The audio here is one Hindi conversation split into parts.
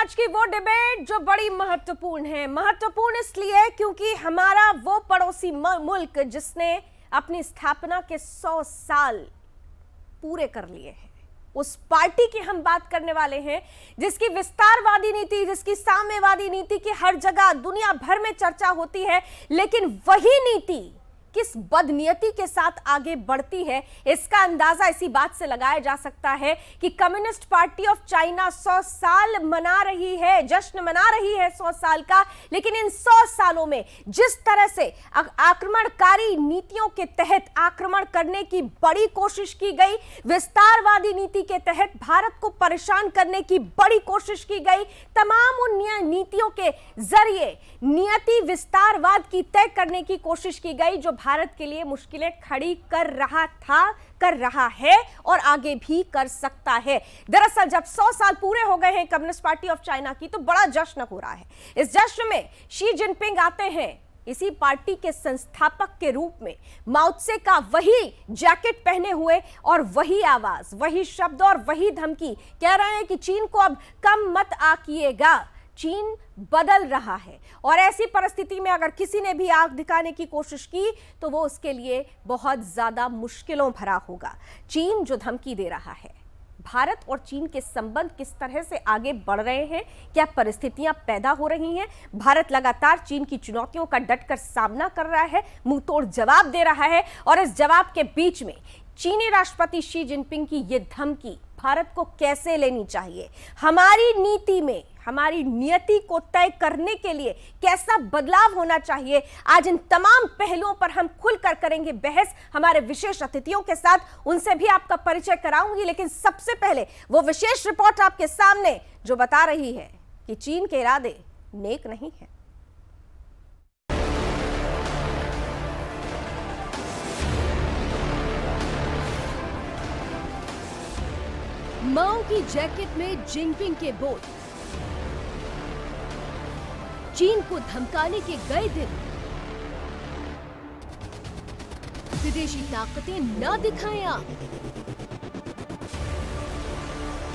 आज की वो डिबेट जो बड़ी महत्वपूर्ण है। महत्वपूर्ण इसलिए क्योंकि हमारा वो पड़ोसी मुल्क जिसने अपनी स्थापना के 100 साल पूरे कर लिए हैं, उस पार्टी की हम बात करने वाले हैं जिसकी विस्तारवादी नीति, जिसकी साम्यवादी नीति की हर जगह दुनिया भर में चर्चा होती है, लेकिन वही नीति किस बदनीयती के साथ आगे बढ़ती है इसका अंदाजा इसी बात से लगाया जा सकता है कि कम्युनिस्ट पार्टी ऑफ चाइना 100 साल मना रही है, जश्न मना रही है 100 साल का। लेकिन इन 100 सालों में जिस तरह से आक्रमणकारी नीतियों के तहत आक्रमण करने की बड़ी कोशिश की गई, विस्तारवादी नीति के तहत भारत को परेशान करने की बड़ी कोशिश की गई, तमाम उन नीतियों के जरिए नियति विस्तारवाद की तय करने की कोशिश की गई जो भारत के लिए मुश्किलें खड़ी कर रहा था, कर रहा है और आगे भी कर सकता है। दरअसल जब 100 साल पूरे हो गए हैं कम्युनिस्ट पार्टी ऑफ चाइना की, तो बड़ा जश्न हो रहा है। इस जश्न में शी जिनपिंग आते हैं इसी पार्टी के संस्थापक के रूप में, माओ त्से का वही जैकेट पहने हुए और वही आवाज, वही शब्द और वही धमकी, कह रहे हैं कि चीन को अब कम मत आकिएगा, चीन बदल रहा है। और ऐसी परिस्थिति में अगर किसी ने भी आंख दिखाने की कोशिश की तो वो उसके लिए बहुत ज्यादा मुश्किलों भरा होगा। चीन जो धमकी दे रहा है, भारत और चीन के संबंध किस तरह से आगे बढ़ रहे हैं, क्या परिस्थितियां पैदा हो रही हैं, भारत लगातार चीन की चुनौतियों का डटकर सामना कर रहा है, मुंहतोड़ जवाब दे रहा है, और इस जवाब के बीच में चीनी राष्ट्रपति शी जिनपिंग की यह धमकी भारत को कैसे लेनी चाहिए, हमारी नीति में हमारी नियति को तय करने के लिए कैसा बदलाव होना चाहिए, आज इन तमाम पहलुओं पर हम खुलकर करेंगे बहस हमारे विशेष अतिथियों के साथ। उनसे भी आपका परिचय कराऊंगी, लेकिन सबसे पहले वो विशेष रिपोर्ट आपके सामने जो बता रही है कि चीन के इरादे नेक नहीं है। माओ की जैकेट में जिनपिंग के बोल, चीन को धमकाने के गए दिन, विदेशी ताकतें न दिखाएं आंख,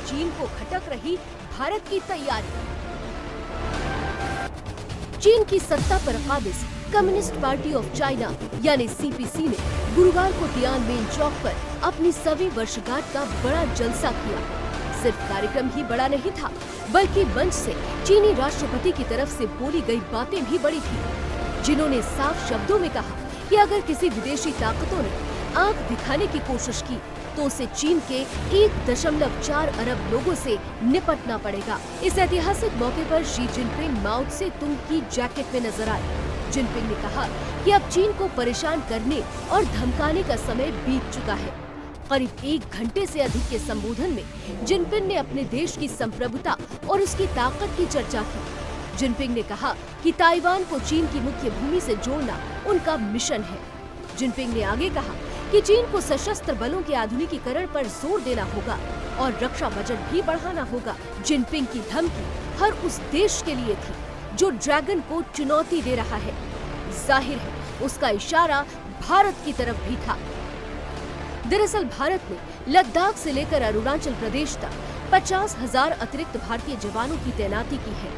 चीन को खटक रही भारत की तैयारी। चीन की सत्ता पर काबिज कम्युनिस्ट पार्टी ऑफ चाइना यानी सीपीसी ने गुरुवार को तियानमेन चौक पर अपनी 100वीं वर्षगांठ का बड़ा जलसा किया। सिर्फ कार्यक्रम ही बड़ा नहीं था, बल्कि मंच से चीनी राष्ट्रपति की तरफ से बोली गई बातें भी बड़ी थी, जिन्होंने साफ शब्दों में कहा कि अगर किसी विदेशी ताकतों ने आंख दिखाने की कोशिश की तो उसे चीन के 1.4 अरब लोगों से निपटना पड़ेगा। इस ऐतिहासिक मौके पर शी जिनपिंग माओ त्से तुंग की जैकेट में नजर आए। जिनपिंग ने कहा कि अब चीन को परेशान करने और धमकाने का समय बीत चुका है। करीब 1 घंटे से अधिक के संबोधन में जिनपिंग ने अपने देश की संप्रभुता और उसकी ताकत की चर्चा की। जिनपिंग ने कहा कि ताइवान को चीन की मुख्य भूमि से जोड़ना उनका मिशन है। जिनपिंग ने आगे कहा कि चीन को सशस्त्र बलों के आधुनिकीकरण पर जोर देना होगा और रक्षा बजट भी बढ़ाना होगा। जिनपिंग की धमकी हर उस देश के लिए थी जो ड्रैगन को चुनौती दे रहा है। जाहिर है उसका इशारा भारत की तरफ भी था। दरअसल भारत ने लद्दाख से लेकर अरुणाचल प्रदेश तक 50,000 अतिरिक्त भारतीय जवानों की तैनाती की है,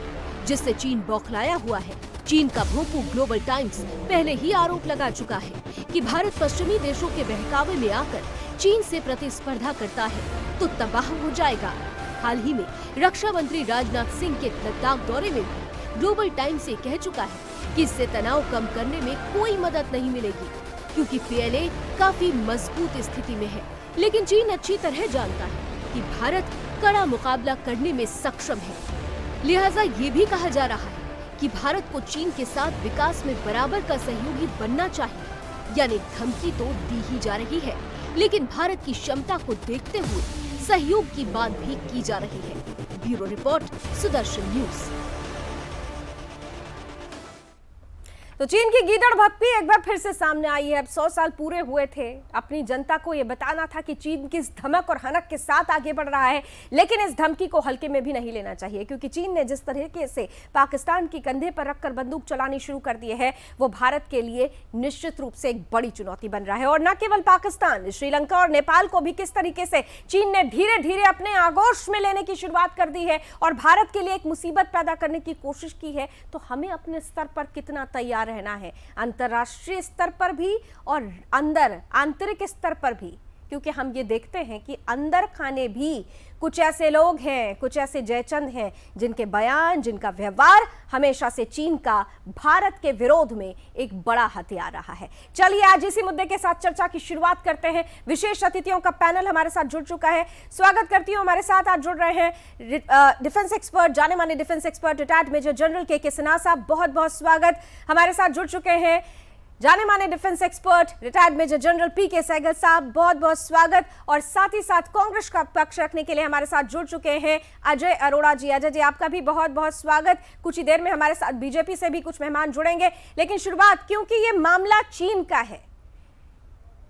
जिससे चीन बौखलाया हुआ है। चीन का भोंपू ग्लोबल टाइम्स पहले ही आरोप लगा चुका है कि भारत पश्चिमी देशों के बहकावे में आकर चीन से प्रतिस्पर्धा करता है तो तबाह हो जाएगा। हाल ही में रक्षा मंत्री राजनाथ सिंह के लद्दाख दौरे में भी ग्लोबल टाइम्स ये कह चुका है कि इससे तनाव कम करने में कोई मदद नहीं मिलेगी, क्योंकि पीएलए काफी मजबूत स्थिति में है। लेकिन चीन अच्छी तरह जानता है कि भारत कड़ा मुकाबला करने में सक्षम है। लिहाजा ये भी कहा जा रहा है कि भारत को चीन के साथ विकास में बराबर का सहयोगी बनना चाहिए। यानी धमकी तो दी ही जा रही है, लेकिन भारत की क्षमता को देखते हुए सहयोग की बात भी की जा रही है। Bureau report, Sudarshan news. तो चीन की गीदड़ भक्ति एक बार फिर से सामने आई है। अब 100 साल पूरे हुए थे। अपनी जनता को यह बताना था कि चीन किस धमक और हनक के साथ आगे बढ़ रहा है, लेकिन इस धमकी को हल्के में भी नहीं लेना चाहिए, क्योंकि चीन ने जिस तरीके से पाकिस्तान के कंधे पर रखकर बंदूक चलानी शुरू कर दी है, वो भारत के लिए निश्चित रूप से एक बड़ी चुनौती बन रहा है। और न केवल पाकिस्तान, श्रीलंका और नेपाल को भी किस तरीके से चीन ने धीरे धीरे अपने आगोश में लेने की शुरुआत कर दी है और भारत के लिए एक मुसीबत पैदा करने की कोशिश की है। तो हमें अपने स्तर पर कितना तैयार रहना है, अंतर्राष्ट्रीय स्तर पर भी और आंतरिक स्तर पर भी, क्योंकि हम ये देखते हैं कि अंदर खाने भी कुछ ऐसे लोग हैं, कुछ ऐसे जयचंद हैं जिनके बयान, जिनका व्यवहार हमेशा से चीन का भारत के विरोध में एक बड़ा हथियार रहा है। चलिए आज इसी मुद्दे के साथ चर्चा की शुरुआत करते हैं। विशेष अतिथियों का पैनल हमारे साथ जुड़ चुका है। स्वागत करती हूं, हमारे साथ आज जुड़ रहे हैं डिफेंस एक्सपर्ट, जाने माने defence expert retired major general K Sinha साहब, बहुत बहुत स्वागत। हमारे साथ जुड़ चुके हैं जाने माने defence expert retired major general PK Sehgal साहब, बहुत बहुत स्वागत। और साथ ही साथ कांग्रेस का पक्ष रखने के लिए हमारे साथ जुड़ चुके हैं अजय अरोड़ा जी। अजय जी, आपका भी बहुत बहुत स्वागत। कुछ ही देर में हमारे साथ बीजेपी से भी कुछ मेहमान जुड़ेंगे, लेकिन शुरुआत, क्योंकि ये मामला चीन का है,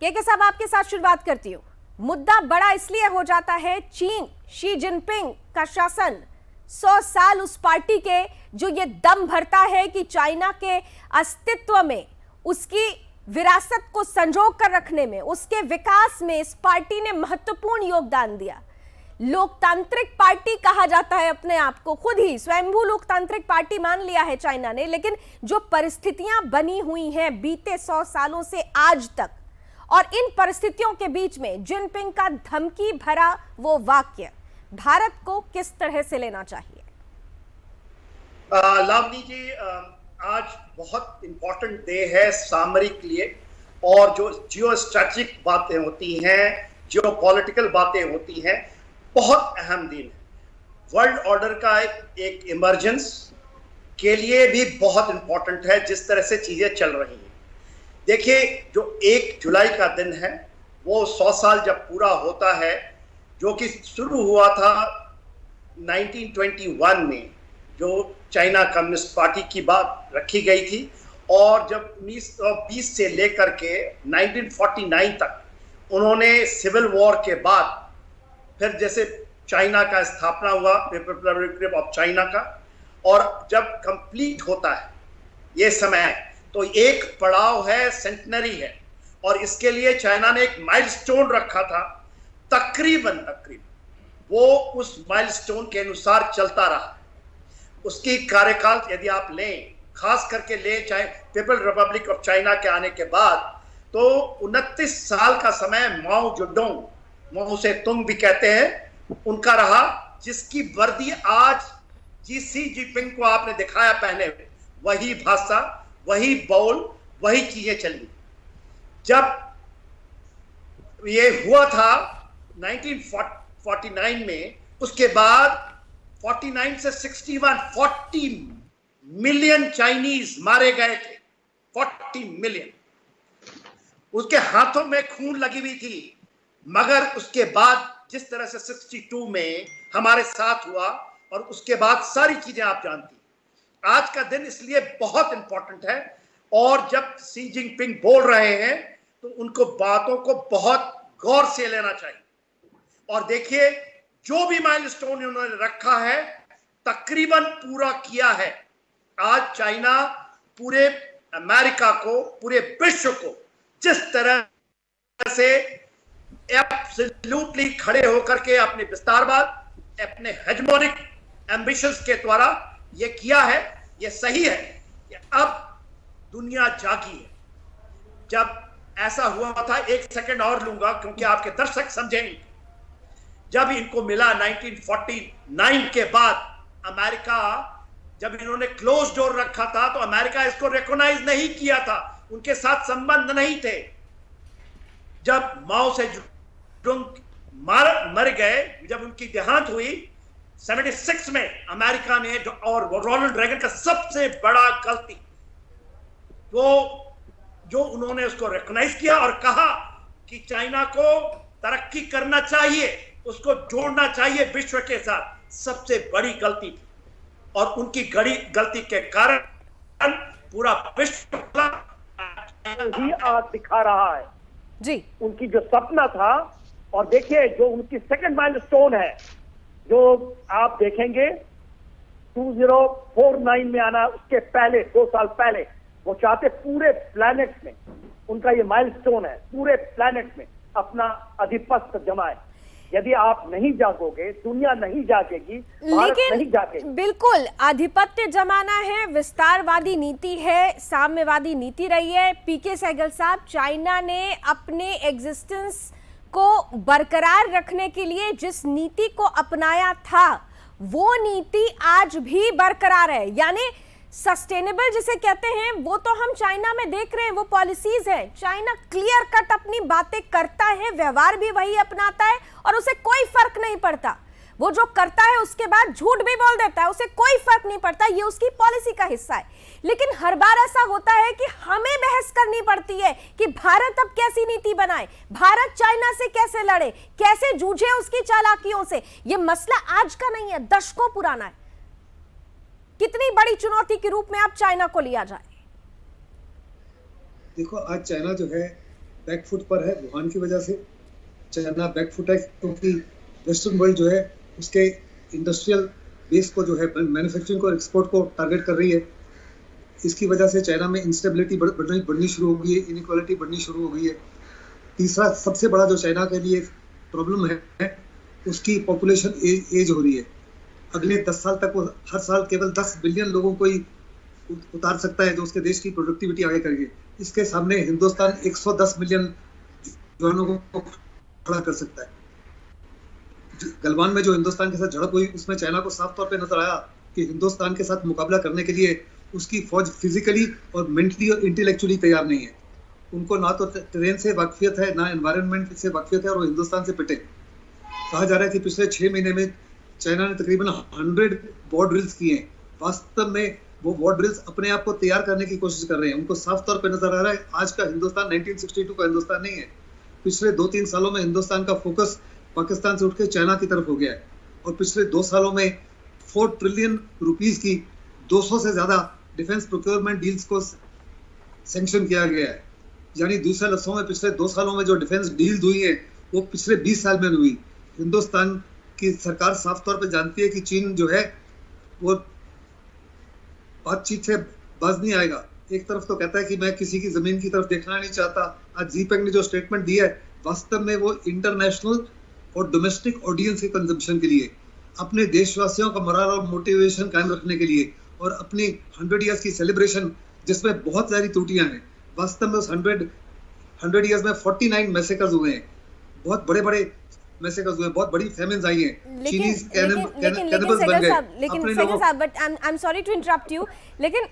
के साहब आपके साथ शुरुआत करती हूँ। मुद्दा बड़ा इसलिए हो जाता है, चीन, शी जिनपिंग का शासन 100 साल उस पार्टी के जो ये दम भरता है कि चाइना के अस्तित्व में, उसकी विरासत को संजो कर रखने में, उसके विकास में इस पार्टी ने महत्वपूर्ण योगदान दिया। लोकतांत्रिक पार्टी कहा जाता है अपने आप को, खुद ही स्वयंभू लोकतांत्रिक पार्टी मान लिया है चाइना ने, लेकिन जो परिस्थितियां बनी हुई हैं बीते 100 सालों से आज तक, और इन परिस्थितियों के बीच में जिनपिंग का धमकी भरा वो वाक्य भारत को किस तरह से लेना चाहिए? लावनी जी, आज बहुत इंपॉर्टेंट डे है सामरिक के लिए, और जो जियो स्ट्रेटेजिक बातें होती हैं, जियो पॉलिटिकल बातें होती हैं, बहुत अहम दिन है। वर्ल्ड ऑर्डर का एक इमरजेंस के लिए भी बहुत इंपॉर्टेंट है जिस तरह से चीजें चल रही हैं। देखिए, जो 1 जुलाई का दिन है, वो 100 साल जब पूरा होता है, जो कि शुरू हुआ था 1921 में, जो चाइना कम्युनिस्ट पार्टी की बात रखी गई थी, और जब 1920 से लेकर के 1949 तक उन्होंने सिविल वॉर के बाद फिर जैसे चाइना का स्थापना हुआ, रिपब्लिक ऑफ चाइना का, और जब कंप्लीट होता है ये समय, तो एक पड़ाव है, सेंटनरी है, और इसके लिए चाइना ने एक माइलस्टोन रखा था। तकरीबन वो उस माइलस्टोन के अनुसार चलता रहा। उसकी कार्यकाल यदि आप लें, खास करके ले चाहे पीपल रिपब्लिक ऑफ चाइना के आने के बाद, तो 29 साल का समय माओ जेडोंग, माओ से तुंग भी कहते हैं, उनका रहा, जिसकी वर्दी आज शी जिनपिंग को आपने दिखाया पहने हुए, वही भाषा, वही बोल, वही चीजें चली। जब ये हुआ था 1949 में, उसके बाद 49 से 61 40 मिलियन चाइनीज मारे गए थे। 40 मिलियन, उसके हाथों में खून लगी हुई थी। मगर उसके बाद जिस तरह से 62 में हमारे साथ हुआ, और उसके बाद सारी चीजें आप जानती। आज का दिन इसलिए बहुत इंपॉर्टेंट है, और जब शी जिनपिंग बोल रहे हैं तो उनको बातों को बहुत गौर से लेना चाहिए। और देखिए, जो भी माइलस्टोन उन्होंने रखा है तकरीबन पूरा किया है। आज चाइना पूरे अमेरिका को, पूरे विश्व को जिस तरह से एब्सोल्युटली खड़े होकर के अपने विस्तारवाद, अपने हेजेमोनिक एम्बिशंस के द्वारा ये किया है, ये सही है। अब दुनिया जागी है। जब ऐसा हुआ था, 1 सेकंड और लूंगा क्योंकि आपके दर्शक समझेंगे। जब इनको मिला 1949 के बाद, अमेरिका, जब इन्होंने क्लोज डोर रखा था, तो अमेरिका इसको रिकॉग्नाइज नहीं किया था, उनके साथ संबंध नहीं थे। जब माओ से मर गए, जब उनकी देहांत हुई 76 में, अमेरिका ने और रोनाल्ड रेगन का सबसे बड़ा गलती, तो जो उन्होंने उसको रिकॉग्नाइज किया और कहा कि चाइना को तरक्की करना चाहिए, उसको जोड़ना चाहिए विश्व के साथ, सबसे बड़ी गलती थी। और उनकी गलती के कारण पूरा विश्व ही आज दिखा रहा है जी। उनकी जो सपना था। और देखिए जो उनकी सेकंड माइलस्टोन है, जो आप देखेंगे 2049 में आना, उसके पहले 2 साल पहले वो चाहते पूरे प्लैनेट में, उनका ये माइलस्टोन है, पूरे प्लैनेट में अपना आधिपत्य जमाए। यदि आप नहीं जागोगे, दुनिया नहीं जागेगी, भारत नहीं जागेगी। बिल्कुल आधिपत्य जमाना है, विस्तारवादी नीति है, साम्यवादी नीति रही है। पीके सहगल साहब, चाइना ने अपने एग्जिस्टेंस को बरकरार रखने के लिए जिस नीति को अपनाया था वो नीति आज भी बरकरार है, यानी सस्टेनेबल जिसे कहते हैं वो तो हम चाइना में देख रहे हैं, वो पॉलिसीज है। चाइना क्लियर कट अपनी बातें करता है, व्यवहार भी वही अपनाता है और उसे कोई फर्क नहीं पड़ता। वो जो करता है उसके बाद झूठ भी बोल देता है, उसे कोई फर्क नहीं पड़ता, ये उसकी पॉलिसी का हिस्सा है। लेकिन हर बार ऐसा होता है कि हमें बहस करनी पड़ती है कि भारत अब कैसी नीति बनाए, भारत चाइना से कैसे लड़े, कैसे जूझे उसकी चालाकियों से। ये मसला आज का नहीं है, दशकों पुराना है। कितनी बड़ी चुनौती के रूप में आप चाइना को लिया जाए? देखो, आज चाइना जो है बैकफुट पर है वुहान की वजह से। चाइना बैकफुट है क्योंकि वेस्टर्न वर्ल्ड जो है उसके इंडस्ट्रियल बेस को जो है मैन्युफैक्चरिंग और एक्सपोर्ट को टारगेट कर रही है। इसकी वजह से चाइना में इंस्टेबिलिटी बढ़नी शुरू हो गई है, इनइक्वालिटी बढ़नी शुरू हो गई है। तीसरा सबसे बड़ा जो चाइना के लिए प्रॉब्लम है उसकी पॉपुलेशन एज हो रही है। अगले 10 साल तक वो हर साल केवल 10 बिलियन लोगों को ही उतार सकता है, जो उसके देश की प्रोडक्टिविटी आगे करेंगे। इसके सामने हिंदुस्तान 110 मिलियन जवानों को खड़ा कर सकता है। गलवान में जो हिंदुस्तान के साथ झड़प हुई उसमें चाइना को साफ तौर पे नजर आया कि हिंदुस्तान के साथ मुकाबला करने के लिए उसकी फौज फिजिकली और मेंटली और इंटेलेक्चुअली तैयार नहीं है। उनको ना तो ट्रेन से वाकफियत है, ना एनवायरनमेंट से वाकफियत है, और वो हिंदुस्तान से पिटे। कहा जा रहा है कि पिछले 6 महीने में चाइना ने तकरीबन 100 वॉर ड्रिल्स किए हैं। वास्तव में वो वॉर ड्रिल्स अपने आप को तैयार करने की कोशिश कर रहे हैं। उनको साफ तौर पे नजर आ रहा है आज का हिंदुस्तान 1962 का हिंदुस्तान नहीं है। पिछले 2-3 सालों में हिंदुस्तान का फोकस पाकिस्तान से उठ के चाइना की तरफ हो गया है, और पिछले 2 सालों में 4 ट्रिलियन रुपीस की 200 से ज्यादा डिफेंस प्रोक्योरमेंट डील्स को सैंक्शन किया गया है। यानी दूसरे लफ्जों में पिछले 2 सालों में जो डिफेंस डील्स हुई है वो पिछले 20 साल में हुई। हिंदुस्तान की सरकार साफ तौर पे जानती है कि चीन जो है वो बातचीत से बाज नहीं आएगा। एक तरफ तो कहता है कि मैं किसी की जमीन की तरफ देखना नहीं चाहता। आज जीपेंग ने जो स्टेटमेंट दिया है वास्तव में वो इंटरनेशनल और डोमेस्टिक ऑडियंस के कंजम्पशन के लिए, अपने देशवासियों का मोरल और मोटिवेशन कायम रखने के लिए, और अपनी 100 ईयर्स की सेलिब्रेशन जिसमें बहुत सारी त्रुटियां हैं। वास्तव में उस 100 ईयर्स में 49 मैसेकर्स हुए हैं, बहुत बड़े बड़े मैसेकर्स हुए, बहुत बड़ी फेमिन्स आई हैं। चीनीज कैनिबल्स बन गए अपने लोगों। But I am sorry to interrupt you, लेकिन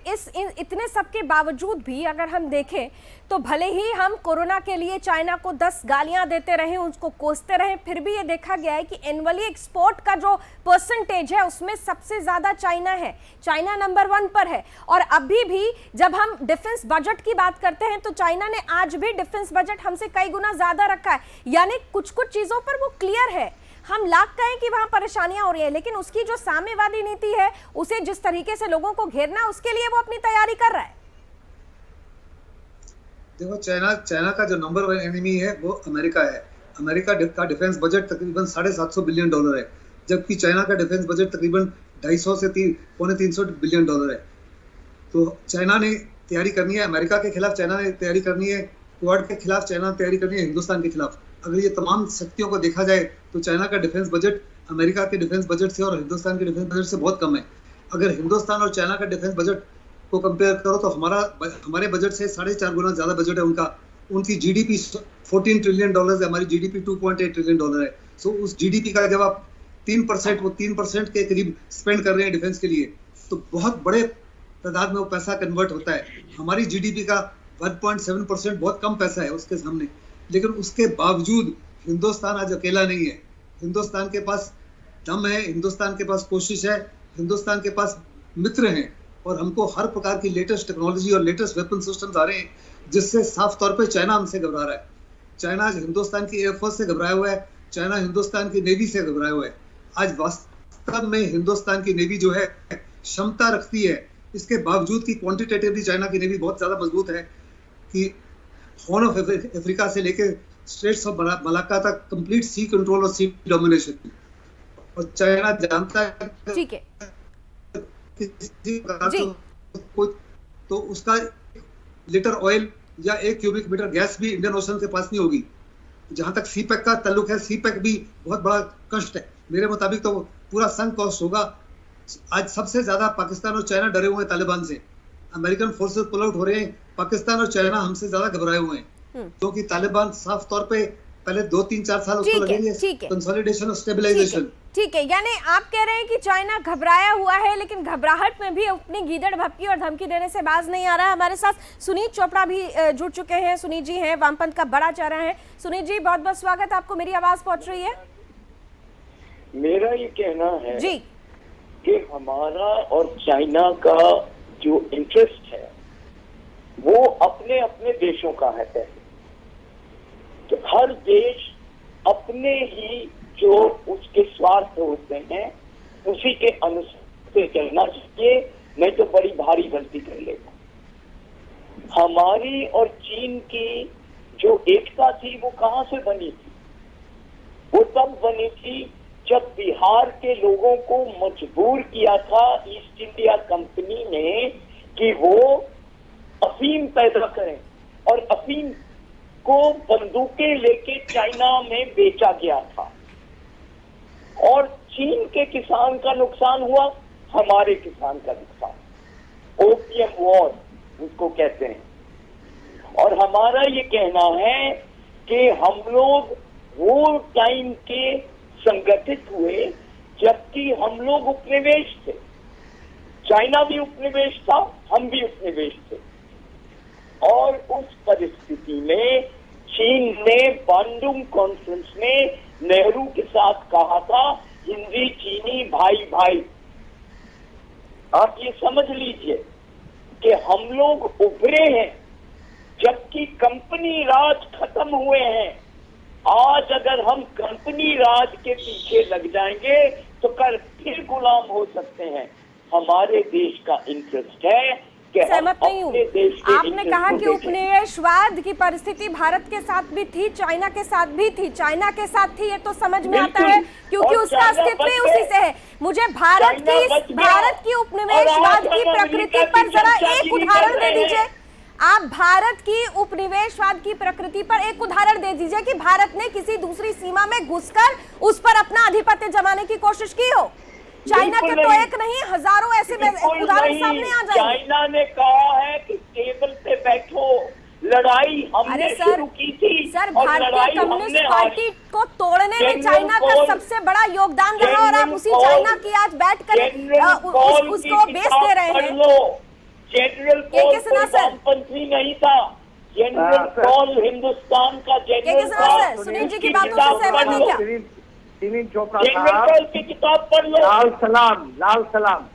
इतने सब के बावजूद भी अगर हम देखें तो भले ही हम कोरोना के लिए चाइना को 10 गालियां देते रहे, उसको कोसते रहे, फिर भी ये देखा गया है कि एनुअली एक्सपोर्ट का जो परसेंटेज है उसमें सबसे ज्यादा चाइना है। चाइना नंबर 1 पर है। और अभी भी जब हम डिफेंस बजट की बात करते हैं तो चाइना ने आज भी डिफेंस बजट हमसे कई गुना ज्यादा रखा है। यानी कुछ कुछ चीजों पर वो क्लियर है। हम लाख कहें कि वहां परेशानियां हो रही है, लेकिन उसकी जो साम्यवादी नीति है, उसे जिस तरीके से लोगों को घेरना, उसके लिए वो अपनी तैयारी कर रहा है। देखो, चाइना का जो नंबर 1 एनिमी है वो अमेरिका है। अमेरिका का डिफेंस बजट तकरीबन $750 बिलियन है, जबकि चाइना का डिफेंस बजट तकरीबन 250 से 350 बिलियन है। तो चाइना ने तैयारी करनी है, अमेरिका के खिलाफ चाइना ने तैयारी करनी है, क्वाड के खिलाफ चाइना ने तैयारी करनी है, हिंदुस्तान के खिलाफ। अगर ये तमाम शक्तियों को देखा जाए तो चाइना का डिफेंस बजट अमेरिका के डिफेंस बजट से और हिंदुस्तान के डिफेंस बजट से बहुत कम है। अगर हिंदुस्तान और चाइना का डिफेंस बजट को कंपेयर करो तो हमारे बजट से 4.5 गुना ज्यादा बजट है उनका। उनकी जीडीपी $14 ट्रिलियन है, हमारी जीडीपी $2.8 ट्रिलियन है। सो उस जीडीपी का जब आप 3% के करीब स्पेंड कर रहे हैं डिफेंस के लिए, तो बहुत बड़े तादाद में वो पैसा कन्वर्ट होता है। हमारी जीडीपी का 1.7% बहुत कम पैसा है उसके सामने। लेकिन उसके बावजूद हिंदुस्तान आज अकेला नहीं है। हिंदुस्तान के पास दम है, हिंदुस्तान के पास कोशिश है, हिंदुस्तान के पास मित्र हैं, और हमको हर प्रकार की लेटेस्ट टेक्नोलॉजी और लेटेस्ट वेपन सिस्टम्स आ रहे हैं, जिससे साफ तौर पे चाइना हमसे घबरा रहा है। चाइना आज हिंदुस्तान की एयरफोर्स से घबराया हुआ है, चाइना हिंदुस्तान की नेवी से घबराया हुआ है। आज वास्तव में हिंदुस्तान की नेवी जो है क्षमता रखती है इसके बावजूद कि क्वांटिटेटिवली चाइना की नेवी बहुत ज्यादा मजबूत है कि हॉर्न ऑफ अफ्रीका से लेकर स्ट्रेट्स ऑफ मलाक्का तक कंप्लीट सी कंट्रोल और सी डोमिनेशन, और चाइना जानता है ठीक है किसी प्रकार से तो उसका लीटर ऑयल या 1 क्यूबिक मीटर गैस भी इंडियन ओशन के पास नहीं होगी। जहां तक सी पैक का ताल्लुक है, सी पैक भी बहुत बड़ा कष्ट है। मेरे मुताबिक तो पूरा संक कॉस्ट होगा। आज सबसे ज्यादा पाकिस्तान और चाइना डरे हुए हैं तालिबान से। अमेरिकन फोर्सेस पुल आउट हो रहे हैं, पाकिस्तान और चाइना हमसे ज्यादा घबराए हुए हैं, क्योंकि तालिबान साफ तौर पे पहले 2-3-4 साल उसको लगेंगे कंसोलिडेशन और स्टेबलाइजेशन। ठीक है, यानी आप कह रहे हैं कि चाइना घबराया हुआ है, लेकिन घबराहट में भी अपनी गीदड़ भपकी और धमकी देने से बाज नहीं आ रहा है। हमारे साथ सुनीत चोपड़ा भी जुड़ चुके हैं। सुनीत जी हैं, वामपंथ का बड़ा चेहरा है। सुनीत जी, बहुत बहुत स्वागत, आपको मेरी आवाज पहुंच रही है? मेरा ये कहना है जी कि हमारा और चाइना का जो इंटरेस्ट है वो अपने अपने देशों का है। पहले तो हर देश अपने ही जो उसके स्वार्थ होते हैं उसी के अनुसार से चलना चाहिए, नहीं तो बड़ी भारी गलती कर लेगा। हमारी और चीन की जो एकता थी वो कहां से बनी थी? वो तब बनी थी जब बिहार के लोगों को मजबूर किया था ईस्ट इंडिया कंपनी ने कि वो अफीम पैदा करें, और अफीम को बंदूकें लेके चाइना में बेचा गया था, और चीन के किसान का नुकसान हुआ, हमारे किसान का नुकसान। ओपियम वॉर उसको कहते हैं। और हमारा ये कहना है कि हम लोग वो टाइम के संगठित हुए जबकि हम लोग उपनिवेश थे। चाइना भी उपनिवेश था, हम भी उपनिवेश थे, और उस परिस्थिति में चीन ने बांडुंग कॉन्फ्रेंस में नेहरू के साथ कहा था हिंदी चीनी भाई भाई। आप ये समझ लीजिए कि हम लोग उभरे हैं जबकि कंपनी राज खत्म हुए हैं। आज अगर हम कंपनी राज के पीछे लग जाएंगे तो कल फिर गुलाम हो सकते हैं। हमारे देश का इंटरेस्ट है कि सहमत नहीं हूँ। आपने कहा कि उपनिवेशवाद की परिस्थिति भारत के साथ भी थी, चाइना के साथ भी थी। चाइना के साथ थी ये तो समझ में आता है क्योंकि उसका अस्तित्व ही उसी से है। मुझे भारत की उपनिवेशवाद की प्रकृति पर जरा एक उदाहरण दे दीजिए। आप भारत की उपनिवेशवाद की प्रकृति पर एक उदाहरण दे दीजिए कि भारत ने किसी दूसरी सीमा में घुसकर उस पर अपना आधिपत्य जमाने की कोशिश की हो। चाइना के तो एक नहीं, हजारों ऐसे उदाहरण सामने आ जाएंगे। चाइना ने कहा है कि टेबल पे बैठो, लड़ाई हमने शुरू की थी। सर, भारतीय कम्युनिस्ट पार्टी को तोड़ने में चाइना का सबसे बड़ा योगदान रहा, और आप उसी चाइना की आज बैठकर उसको बेच दे रहे हैं। जनरल वामपंथी नहीं था, जनरल पॉल हिंदुस्तान का जनरल था। सुनील जी की बातों से सहमत है क्या? सुनील चोपड़ा जनरल की किताब पढ़ लो। लाल सलाम।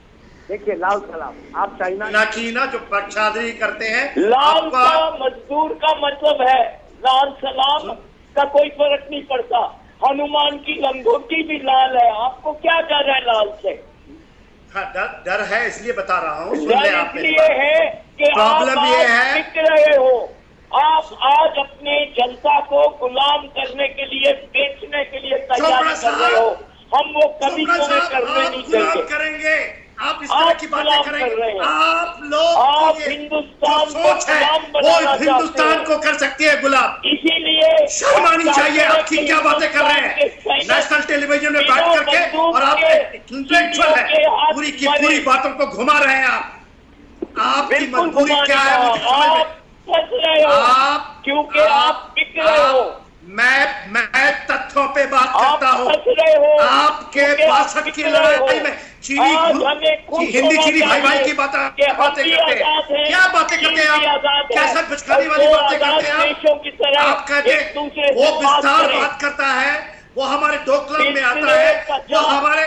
देखिए लाल सलाम, आप चाइना की ना जो पक्षाधरी करते हैं, लाल का मजदूर का मतलब है, लाल सलाम का कोई फर्क नहीं पड़ता। हनुमान की लंगोटी भी लाल है, आपको क्या डर है लाल से? हाँ, डर है, इसलिए बता रहा हूँ। इसलिए है कि प्रॉब्लम ये है बिक रहे हो आप, आज अपने जनता को गुलाम करने के लिए, बेचने के लिए तैयार कर रहे हो। हम वो कभी तुम्हें करने नहीं करेंगे। आप इस तरह की बातें करेंगे। आप लोग आप हिंदुस्तान को गुलाम बनाना चाहते हैं। हिंदुस्तान को कर सकती है गुलाम, इसीलिए शर्म आनी चाहिए। आपकी क्या बातें कर रहे हैं नेशनल टेलीविजन में बैठ करके, और आप इंटेलेक्चुअल है, पूरी की पूरी बातों को घुमा रहे हैं। आपकी मजबूरी क्या है मुझे समझ में फंस रहे हो आप, क्योंकि आप बिक रहे हो। मैं तथ्यों पे बात करता हूँ। आपके 62 की लड़ाई में हिंदी चीनी भाई की बातें करते हैं। क्या बातें करते हैं आप? कैसे बिचकानी वाली बातें करते हैं आप? कहते हैं वो विस्तार बात करता है, वो हमारे डोकलाम में आता है, वो हमारे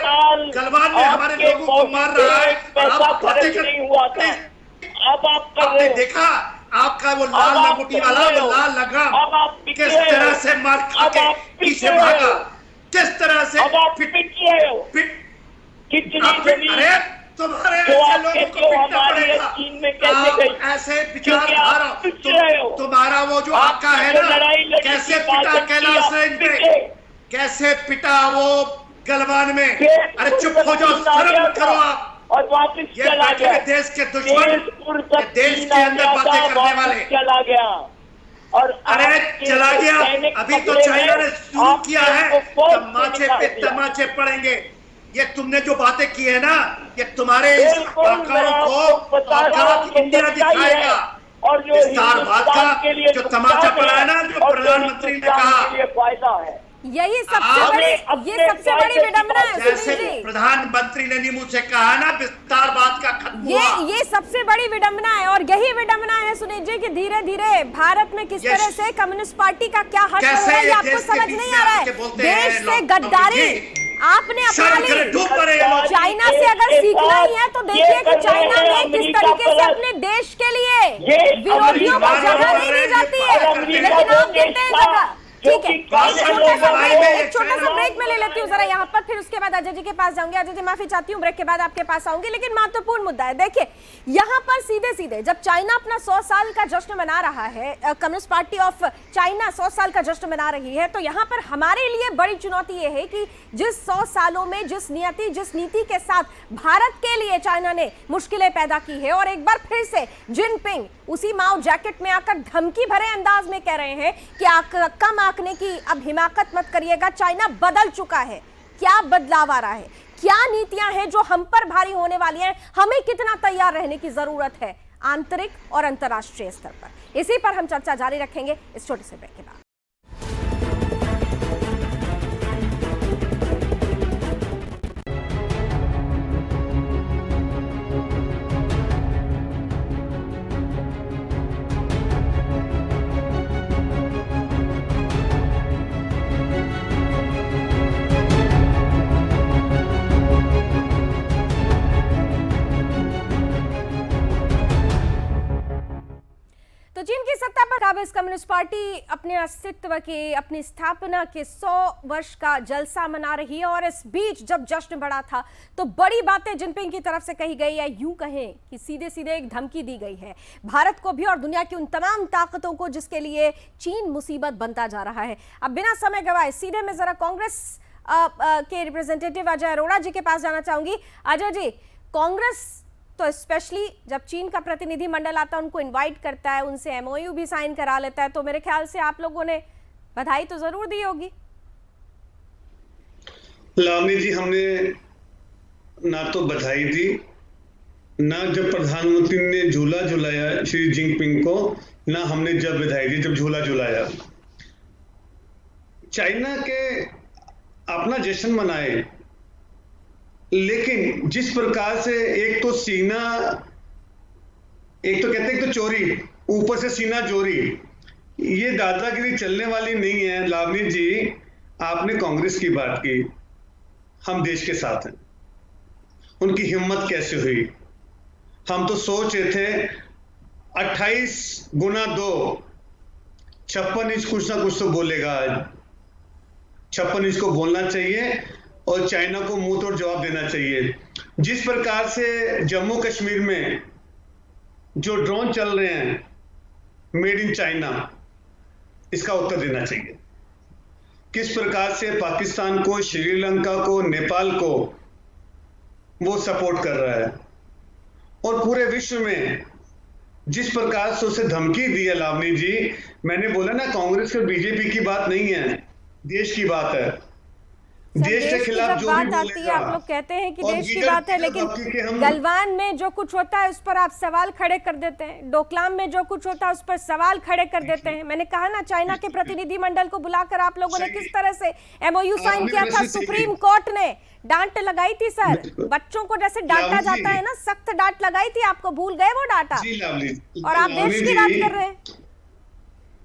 गलवान में हमारे लोगों को मार रहा है, आप बातें करते हैं। अब आपने देखा आपका वो लाल लंगोटी वाला, वो लाल लगाम किस तरह से मार खा के पीछे भागा, किस तरह से कितनी तुम्हारे जो ऐसे आपके लोगों को जो पिटना हमारी पड़ेगा। चीन में कैसे आप गई, ऐसे क्योंकि आप विचारधारा पिट रहे हो। तुम्हारा वो जो आका है जो ना, लड़ाई लड़ी कैसे थी पिटा बादल की, कैलाश आप रेंज पे, पिटे। कैसे पिटा वो गलवान में। अरे चुप हो जाओ, चीन आ शर्म गया करो था आप। और वापस ये चला बैठे गया। हुए देश के दुश्मन, तेजपुर तक ये देश चीन के आ अंदर गया बातें था, करने वापस वाले। चला गया। और अरे आपके चला गया, सैनिक अभी तो पकड़े चाइना गए, ने शुरू आपने किया है। उनको फौज से तमाचे निकाल पे दिया। तमाचे पड़ेंगे। ये तुमने जो बातें की है ना, ये तुम्हारे इस बिल्कुल, मैं आंकड़ों आपको बता रहा हूं को कि इंडिया सच्चाई है। दिखाएगा। और जो विस्तारवाद का हिंदुस्तान के लिए जो तमाचा नुकसान पड़ा है ना, जो और प्रधानमंत्री ने हिंदुस्तान कहा, के लिए फायदा है। यही सबसे आप बड़ी अपने ये सबसे बड़ी फायदे की विडंबना है बात सुनील जैसे जी। प्रधानमंत्री ने नीमू से कहा ना, विस्तारवाद का खत्म हुआ। ये सबसे बड़ी विडंबना है और यही विडंबना है सुनील जी कि धीरे धीरे भारत में किस तरह से कम्युनिस्ट पार्टी का क्या हक हो रहा है, ये आपको समझ नहीं आ रहा है। देश से गद्दारी आपने अपना ली। चाइना से अगर सीखना ही है तो देखिए कि चाइना में किस तरीके से अपने देश के लिए विरोधियों को जगह नहीं दी जाती है, लेकिन आप देते हैं जगह। ठीक है, एक छोटा सा ब्रेक में ले लेती हूँ जरा यहाँ पर, फिर उसके बाद अजय जी के पास जाऊंगी। अजय जी माफी चाहती हूँ, ब्रेक के बाद आपके पास आऊंगी, लेकिन महत्वपूर्ण मुद्दा है। देखिए यहाँ पर सीधे सीधे जब चाइना अपना 100 साल का जश्न मना रहा है, कम्युनिस्ट पार्टी ऑफ चाइना 100 साल का जश्न मना रही है, तो यहाँ पर हमारे लिए बड़ी चुनौती ये है कि जिस 100 सालों में जिस नीति के साथ भारत के लिए चाइना ने मुश्किलें पैदा की है, और एक बार फिर से जिनपिंग उसी माओ जैकेट में आकर धमकी भरे अंदाज में कह रहे हैं कि कम आंकने की अब हिमाकत मत करिएगा, चाइना बदल चुका है। क्या बदलाव आ रहा है, क्या नीतियां हैं जो हम पर भारी होने वाली हैं, हमें कितना तैयार रहने की जरूरत है आंतरिक और अंतर्राष्ट्रीय स्तर पर, इसी पर हम चर्चा जारी रखेंगे इस छोटे से ब्रेक के बाद। तो चीन की सत्ता पर काबिज कम्युनिस्ट पार्टी अपने अस्तित्व के, अपनी स्थापना के 100 वर्ष का जलसा मना रही है, और इस बीच जब जश्न बढ़ा था तो बड़ी बातें जिनपिंग की तरफ से कही गई है, यूं कहें कि सीधे सीधे एक धमकी दी गई है भारत को भी और दुनिया की उन तमाम ताकतों को जिसके लिए चीन मुसीबत बनता जा रहा है। अब बिना समय गवाए सीधे मैं जरा कांग्रेस के रिप्रेजेंटेटिव अजय अरोड़ा जी के पास जाना चाहूंगी। अजय जी, कांग्रेस तो स्पेशली जब चीन का प्रतिनिधि मंडल आता है उनको इनवाइट करता है, उनसे एमओयू भी साइन करा लेता है, तो मेरे ख्याल से आप लोगों ने बधाई तो जरूर दी होगी। लावनी जी, हमने ना तो बधाई दी, ना जब प्रधानमंत्री ने झूला झुलाया शी जिनपिंग को, ना हमने जब बधाई दी जब झूला झुलाया। चाइना के अपना जश्न मनाए, लेकिन जिस प्रकार से एक तो सीना, एक तो कहते हैं, एक तो चोरी, ऊपर से सीना चोरी, ये दादागिरी चलने वाली नहीं है। लावनी जी, आपने कांग्रेस की बात की, हम देश के साथ हैं। उनकी हिम्मत कैसे हुई? हम तो सोच रहे थे 28 गुना 2 56 इंच कुछ ना कुछ तो बोलेगा आज। 56 इंच को बोलना चाहिए और चाइना को मुंह तोड़ जवाब देना चाहिए। जिस प्रकार से जम्मू कश्मीर में जो ड्रोन चल रहे हैं मेड इन चाइना, इसका उत्तर देना चाहिए। किस प्रकार से पाकिस्तान को, श्रीलंका को, नेपाल को वो सपोर्ट कर रहा है, और पूरे विश्व में जिस प्रकार से उसे धमकी दी है। लावनी जी, मैंने बोला ना, कांग्रेस और बीजेपी की बात नहीं है, देश की बात है। देश के खिलाफ जो बात आती है, आप लोग कहते हैं कि देश की बात है, लेकिन गलवान में जो कुछ होता है उस पर आप सवाल खड़े कर देते हैं, डोकलाम में जो कुछ होता है उस पर सवाल खड़े कर देते हैं। मैंने कहा ना, चाइना के प्रतिनिधि मंडल को बुलाकर आप लोगों ने किस तरह से एमओयू साइन किया था, सुप्रीम कोर्ट ने डांट लगाई थी सर, बच्चों को जैसे डांटा जाता है ना, सख्त डांट लगाई थी, आपको भूल गए वो डांटा, और आप देश की बात कर रहे हैं।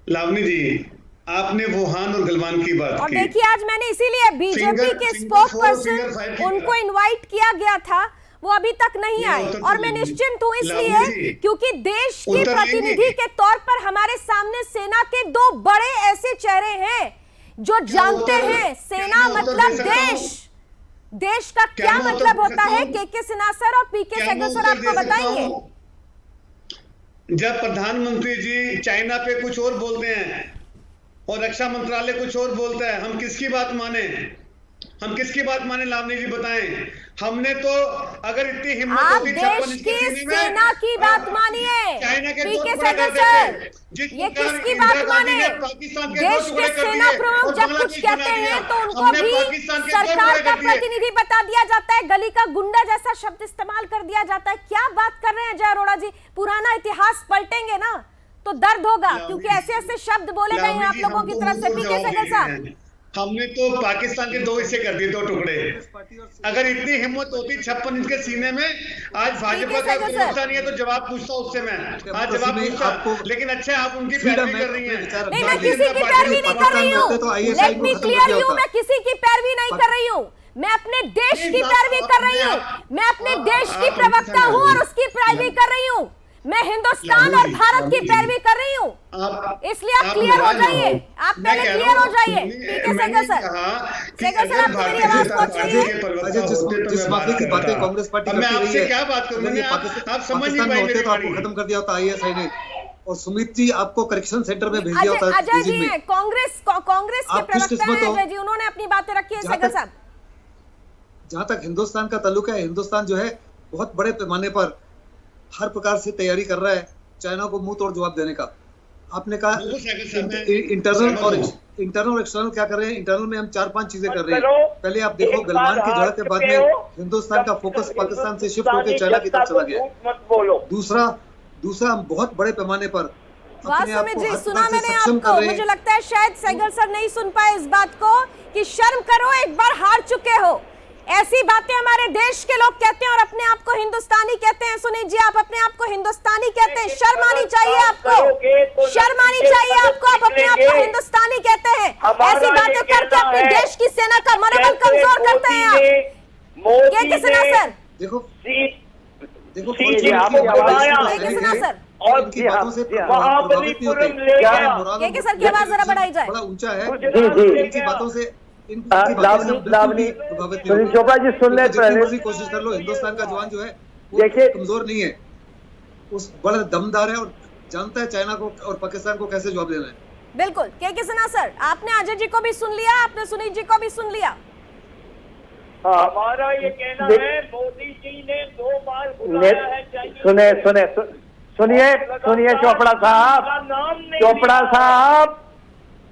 लावनी जी, आपने वुहान और गलवान की बात और की, देखिए आज मैंने इसीलिए बीजेपी के स्पोक पर्सन उनको इनवाइट किया गया था, वो अभी तक नहीं आए, और मैं निश्चिंत हूँ इसलिए क्योंकि देश के प्रतिनिधि के तौर पर हमारे सामने सेना के 2 बड़े ऐसे चेहरे हैं जो जानते हैं सेना मतलब देश, देश का क्या मैं उत्तर मतलब दे होता सकता है? हूं? के सिन्हा सर और पीके क्या मैं सहगल सर उत्तर आपको दे सकता बताएंगे? हूं? जब प्रधानमंत्री जी चाइना पे कुछ और बोलते हैं और रक्षा मंत्रालय कुछ और बोलता है, हम किसकी बात माने? हम किसकी बात माने लावनी जी बताएं? हमने तो अगर इतनी हिम्मत आप होती देश की सेना की बात मानिए। चाइना के पीके दो टुकड़े सहगल कर सर, देते। जिस ये प्रकार किसकी इंदिरा बात गांधी माने? ने पाकिस्तान के दो देश के टुकड़े कर सेना दिए प्रमुख और जब कुछ बांग्लादेश कहते बना दिया। हैं तो उनको हमने भी पाकिस्तान के दो सरकार टुकड़े का कर दिए। प्रतिनिधि बता दिया जाता है, गली का गुंडा जैसा शब्द इस्तेमाल कर दिया जाता है। क्या बात कर रहे हैं जय अरोड़ा जी? पुराना इतिहास पलटेंगे ना तो दर्द होगा, क्योंकि ऐसे ऐसे शब्द बोले गए हैं आप लोगों की तरफ से। पीके सहगल साहब, हमने तो पाकिस्तान के दो हिस्से कर दिए, दो टुकड़े। अगर इतनी हिम्मत होती 56 इंच के सीने में, आज भाजपा का पूछता नहीं है तो जवाब पूछता उससे मैं आज जवाब पूछता। लेकिन अच्छा आप उनकी पैरवी कर रही हैं। नहीं, मैं किसी की पैरवी नहीं कर रही हूँ। लेट मी क्लियर यू, मैं किसी की पैरवी नहीं कर रही हूँ। मैं अपने देश की पैरवी कर रही हूँ। मैं अपने देश की प्रवक्ता हूँ और उसकी पैरवी कर रही हूँ। मैं हिंदुस्तान और भारत की पैरवी कर रही हूँ, इसलिए आप क्लियर हो जाइए। आप पहले क्लियर हो जाइए। ठीक है सहगल सर, सहगल सर आपको मेरी आवाज पहुंच रही है? जिस माफी की बातें कांग्रेस पार्टी करती रही है, क्या बात करूं? आप समझ नहीं पाए मेरी बात। आपको खत्म कर दिया होता ISI ने, और सुमित जी आपको करेक्शन सेंटर में भेज दिया होता। अजय जी हैं कांग्रेस के प्रवक्ता हैं अजय जी, उन्होंने अपनी बातें रखी है। सहगल साहब, जहां तक हिंदुस्तान का ताल्लुक है, हिंदुस्तान जो है बहुत बड़े पैमाने पर हर प्रकार से तैयारी कर रहा है चाइना को मुंह तोड़ जवाब देने का। आपने कहा इंटरनल और एक्सटर्नल क्या कर रहे हैं? इंटरनल में हम 4-5 चीजें कर रहे हैं। पहले आप देखो गलवान की झड़प के बाद में हिंदुस्तान का फोकस पाकिस्तान से शिफ्ट होकर चाइना की तरफ चला गया। दूसरा हम बहुत बड़े पैमाने पर जी सुना मैंने आपको। मुझे लगता है शायद सहगल सर नहीं सुन पाए इस बात को कि शर्म करो, एक बार हार चुके हो। ऐसी बातें हमारे देश के लोग कहते हैं और अपने आप को हिंदुस्तानी कहते हैं। सुनील जी, आप अपने आप को हिंदुस्तानी कहते हैं, शर्म आनी चाहिए आपको, शर्म आनी चाहिए आपको। आप अपने आप को हिंदुस्तानी कहते हैं, ऐसी बातें करके अपने देश की सेना का मनोबल कमजोर करते हैं आप। ये किसना सर? देखो सर और इनकी बातों से प्रभावित नहीं होते। के सर की आवाज जरा बढ़ाई जाए। बड़ा ऊंचा है इनकी बातों से। सुनील चोपड़ा जी सुन ले, पहले कोशिश कर लो। हिंदुस्तान का जवान जो है वो कमजोर नहीं है, उस बड़ा दमदार है और जानता है चाइना को और पाकिस्तान को कैसे जवाब देना है। बिल्कुल के सिन्हा सर, आपने अजय जी को भी सुन लिया, आपने सुनील जी को भी सुन लिया। हमारा ये कहना है मोदी जी ने 2 बार बुलाया है। सुनिए चोपड़ा साहब,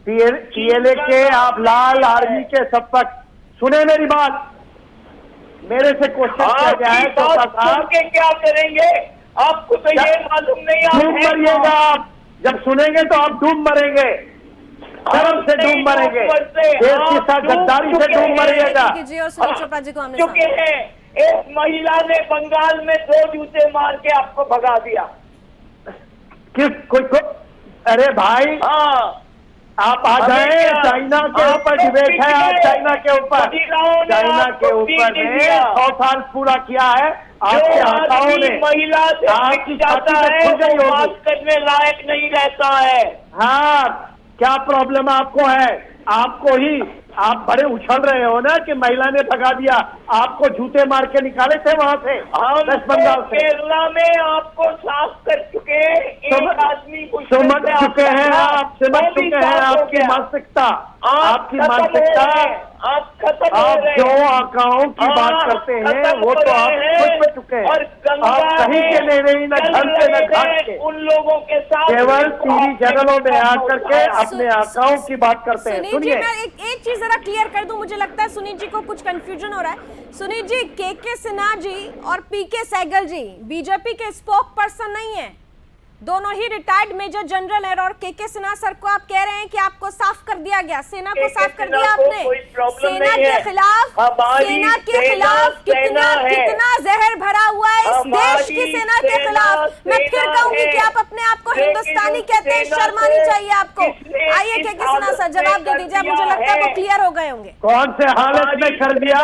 PLA के आप लाल आर्मी के शपथ सुने मेरी बात। मेरे से क्वेश्चन किया गया है चोपड़ा साहब के क्या करेंगे? आपको तो ये मालूम नहीं, डूब मरिएगा आप। जब सुनेंगे तो आप डूब मरेंगे, शर्म से डूब मरेंगे, देश के साथ गद्दारी से डूब मरिएगा। चुके हैं। एक महिला ने बंगाल में 2 जूते मार के आपको भगा दिया। अरे भाई, हाँ आप आ जाए। चाइना के ऊपर डिबेट है, आप चाइना के ऊपर ने 100 साल पूरा किया है आपके आकाओं ने। महिला आपकी जाता है बात करने लायक नहीं रहता है। हाँ, क्या प्रॉब्लम आपको है? आपको ही आप बड़े उछल रहे हो ना कि महिला ने भगा दिया, आपको जूते मार के निकाले थे वहां से, वेस्ट बंगाल से। केरला में आपको साफ कर चुके एक आदमी को समझ चुके हैं आप, समझ चुके हैं आपकी मानसिकता, आपकी मानसिकता। आप जो आकाओं की बात करते हैं वो तो आप खुद में चुके हैं। आप कहीं के ले रही न घर से न घाट के, उन लोगों के साथ केवल टीवी चैनलों में आकर के अपने आकाओं की बात करते हैं। सुनिए, मैं एक चीज जरा क्लियर कर दूं। मुझे लगता है सुनील जी को कुछ कंफ्यूजन हो रहा है। सुनील जी, के सिन्हा जी और पीके सहगल जी बीजेपी के स्पोक पर्सन नहीं है, दोनों ही रिटायर्ड मेजर जनरल है। और के सिन्हा सर को आप कह रहे हैं कि आपको साफ कर दिया गया, सेना को साफ कर दिया आपने। सेना के खिलाफ कितना जहर भरा हुआ है इस देश की सेना के खिलाफ। मैं फिर कहूंगी कि आप अपने आप को हिंदुस्तानी कहते हैं, शर्मानी चाहिए आपको। आइए के सिन्हा सर जवाब दे दीजिए, मुझे लगता है वो क्लियर हो गए होंगे। कौन से हालत में कर दिया?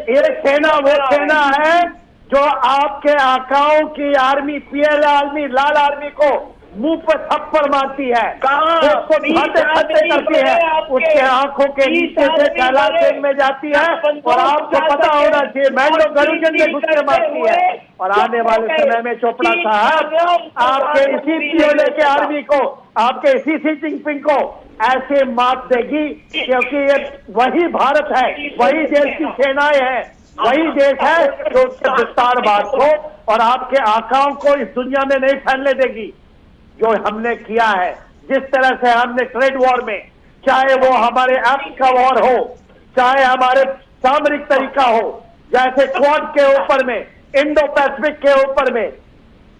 ये सेना वो सेना है जो आपके आकाओं की आर्मी, PLA आर्मी, लाल आर्मी को मुंह पर थप्पड़ मारती है, कहाँ? उसको खाते खाते करती है, उसके आंखों के नीचे से कैलाश में जाती है। और आपको पता होना चाहिए मैंडो गरुजन में घुस के मारती है। और आने वाले समय में चोपड़ा साहब आपके इसी पीओले के आर्मी को, आपके इसी सी जिनपिंग को ऐसे मात देगी, क्योंकि ये वही भारत है, वही देश की सेनाएं हैं, वही देश है जो उसके विस्तारवाद को और आपके आकाओं को इस दुनिया में नहीं फैलने देगी। जो हमने किया है, जिस तरह से हमने ट्रेड वॉर में, चाहे वो हमारे एक्ट का वॉर हो, चाहे हमारे सामरिक तरीका हो, जैसे क्वाड के ऊपर में, इंडो पैसिफिक के ऊपर में,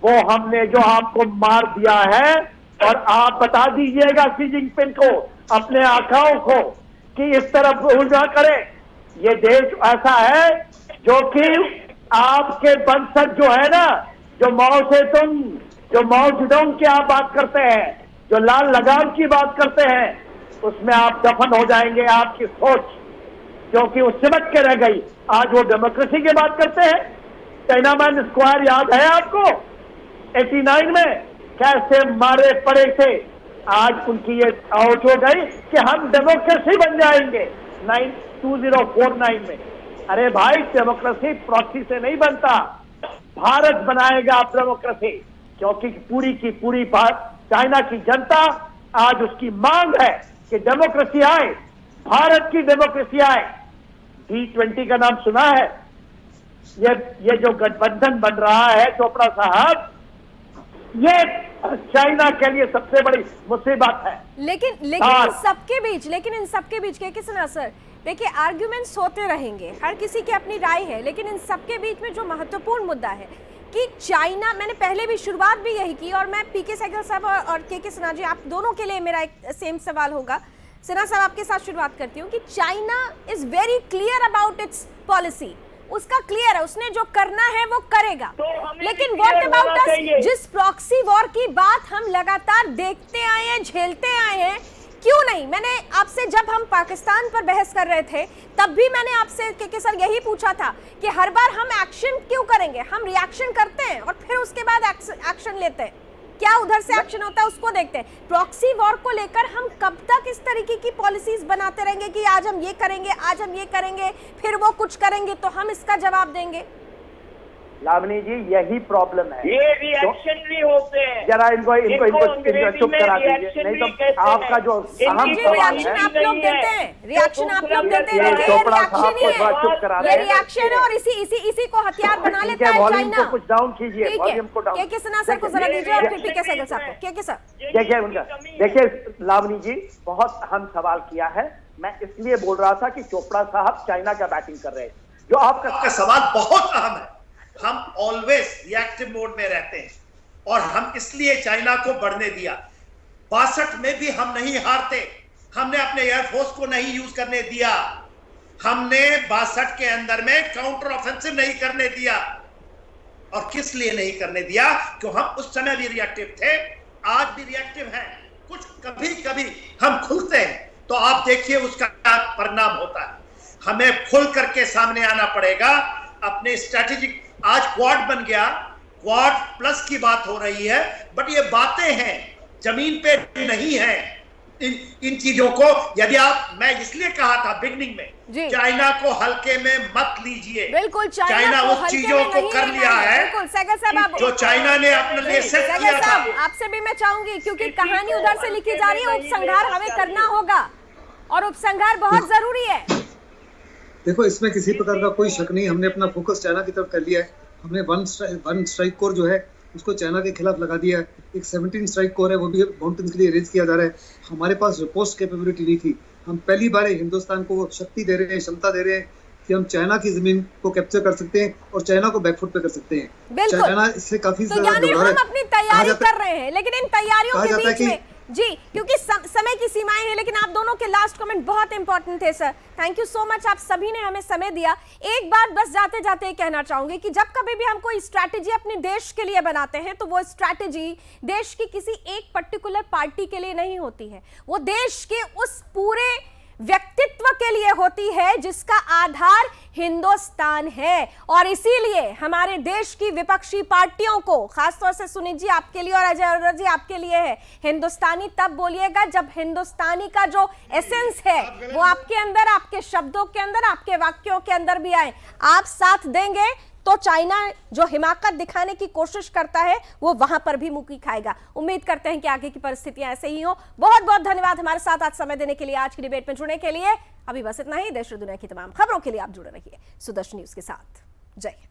वो हमने जो आपको मार दिया है। और आप बता दीजिएगा शी जिनपिंग को, अपने आकाओं को, कि इस तरफ भूल ना करें। ये देश ऐसा है जो कि आपके वंशज जो है ना, जो माओ सेतुंग, जो माओ जेडोंग की आप बात करते हैं, जो लाल लगाम की बात करते हैं, उसमें आप दफन हो जाएंगे। आपकी सोच क्योंकि वो सिमट के रह गई। आज वो डेमोक्रेसी की बात करते हैं। टाइनामैन स्क्वायर याद है आपको 89 में कैसे मारे पड़े थे। आज उनकी ये आउट हो गई कि हम डेमोक्रेसी बन जाएंगे 2049 में। अरे भाई, डेमोक्रेसी प्रॉक्सी से नहीं बनता, भारत बनाएगा आप डेमोक्रेसी, क्योंकि पूरी की पूरी बात चाइना की जनता आज उसकी मांग है कि डेमोक्रेसी आए, भारत की डेमोक्रेसी आए। G20 का नाम सुना है? ये जो गठबंधन बन रहा है चोपड़ा साहब, ये चाइना के लिए सबसे बड़ी मुसीबत है। लेकिन इन सबके बीच के किसना सर, देखिए आर्ग्यूमेंट्स होते रहेंगे, हर किसी की अपनी राय है, लेकिन इन सबके बीच में जो महत्वपूर्ण मुद्दा है कि चाइना, मैंने पहले भी शुरुआत भी यही की, और मैं पीके सहगल साहब और के सिन्हा जी, आप दोनों के लिए मेरा एक सेम सवाल होगा। सिन्हा साहब, आपके साथ शुरुआत करती हूँ कि China is very clear about it's policy, उसका क्लियर है, उसने जो करना है वो करेगा। लेकिन व्हाट अबाउट अस, जिस प्रॉक्सी वॉर की बात हम लगातार देखते आए हैं, झेलते आए हैं, क्यों नहीं? मैंने आपसे, जब हम पाकिस्तान पर बहस कर रहे थे, तब भी मैंने आपसे के सर यही पूछा था कि हर बार हम एक्शन क्यों करेंगे, हम रिएक्शन करते हैं और फिर उसके बाद एक्शन लेते हैं, क्या उधर से एक्शन होता है उसको देखते हैं। प्रॉक्सी वॉर को लेकर हम कब तक इस तरीके की पॉलिसीज बनाते रहेंगे कि आज हम ये करेंगे, आज हम ये करेंगे, फिर वो कुछ करेंगे तो हम इसका जवाब देंगे? लावनी जी, यही प्रॉब्लम है। ये रिएक्शन भी होते हैं। जरा इनको चुप करा दीजिए, नहीं तो आपका जो अहम सवाल है, आप लोग देते हैं, रिएक्शन आप लोग देते हैं, ये रिएक्शन है और इसी को हथियार बना लेता है चाइना। कुछ डाउन कीजिए, वॉल्यूम को डाउन। के सिन्हा सर को जरा दीजिए और फिर पीके सहगल साहब को। के सर देखिए उनका, देखिए लावनी जी, बहुत अहम सवाल किया है। मैं इसलिए बोल रहा था कि चोपड़ा साहब चाइना का बैटिंग कर रहे हैं। जो आपका सवाल बहुत अहम है। हम ऑलवेज रिएक्टिव मोड में रहते हैं और हम इसलिए चाइना को बढ़ने दिया। 62 में भी हम नहीं हारते, हमने अपने एयरफोर्स को नहीं यूज करने दिया, हमने 62 के अंदर में काउंटर ऑफेंसिव नहीं करने दिया। और किस लिए नहीं करने दिया? क्योंकि हम उस समय भी रिएक्टिव थे, आज भी रिएक्टिव हैं। कुछ कभी कभी हम खुलते हैं तो आप देखिए उसका क्या परिणाम होता है। हमें खुल करके सामने आना पड़ेगा अपने स्ट्रैटेजिक। आज क्वाड बन गया, क्वाड प्लस की बात हो रही है, बट ये बातें हैं, जमीन पे नहीं है। इन चीजों को यदि आप, मैं इसलिए कहा था बिगनिंग में, चाइना को हल्के में मत लीजिए। बिल्कुल, चाइना उस चीजों को कर लिया है जो चाइना ने अपने लिए सेट किया था। आपसे भी मैं चाहूंगी, क्योंकि कहानी उधर से लिखी जा रही है, उपसंहार हमें करना होगा और उपसंहार बहुत जरूरी है। देखो, इसमें किसी प्रकार का कोई शक नहीं, हमने अपना फोकस चाइना की तरफ कर लिया है। हमने वन स्ट्राइक कोर जो है उसको चाइना के खिलाफ लगा दिया है। एक 17 स्ट्राइक कोर है, वो भी माउंटेन्स के लिए रेज किया जा रहा है। हमारे पास रिपोस्ट कैपेबिलिटी नहीं थी। हम पहली बार हिंदुस्तान को वो शक्ति दे रहे हैं, क्षमता दे रहे हैं कि हम चाइना की जमीन को कैप्चर कर सकते हैं और चाइना को बैकफुट पे कर सकते हैं। चाइना इससे काफी ज्यादा हम अपनी तैयारी कर रहे हैं, लेकिन इन तैयारियों के बीच में जी, क्योंकि समय की सीमाएं हैं, लेकिन आप दोनों के लास्ट कमेंट बहुत इंपॉर्टेंट थे sir. Thank you so much, आप सभी ने हमें समय दिया। एक बात बस जाते जाते कहना चाहूंगी कि जब कभी भी हम कोई स्ट्रैटेजी अपने देश के लिए बनाते हैं तो वो स्ट्रैटेजी देश की किसी एक पर्टिकुलर पार्टी के लिए नहीं होती है, वो देश के उस पूरे व्यक्तित्व के लिए होती है जिसका आधार हिंदुस्तान है। और इसीलिए हमारे देश की विपक्षी पार्टियों को, खासतौर से सुनील जी आपके लिए और अजय अरोरा जी आपके लिए है, हिंदुस्तानी तब बोलिएगा जब हिंदुस्तानी का जो एसेंस है वो आपके अंदर, आपके शब्दों के अंदर, आपके वाक्यों के अंदर भी आए। आप साथ देंगे तो चाइना जो हिमाकत दिखाने की कोशिश करता है वो वहां पर भी मुंह खाएगा। उम्मीद करते हैं कि आगे की परिस्थितियां ऐसे ही हो। बहुत बहुत धन्यवाद हमारे साथ आज समय देने के लिए, आज की डिबेट में जुड़ने के लिए। अभी बस इतना ही। देश और दुनिया की तमाम खबरों के लिए आप जुड़े रहिए सुदर्शन न्यूज के साथ। जय हिंद।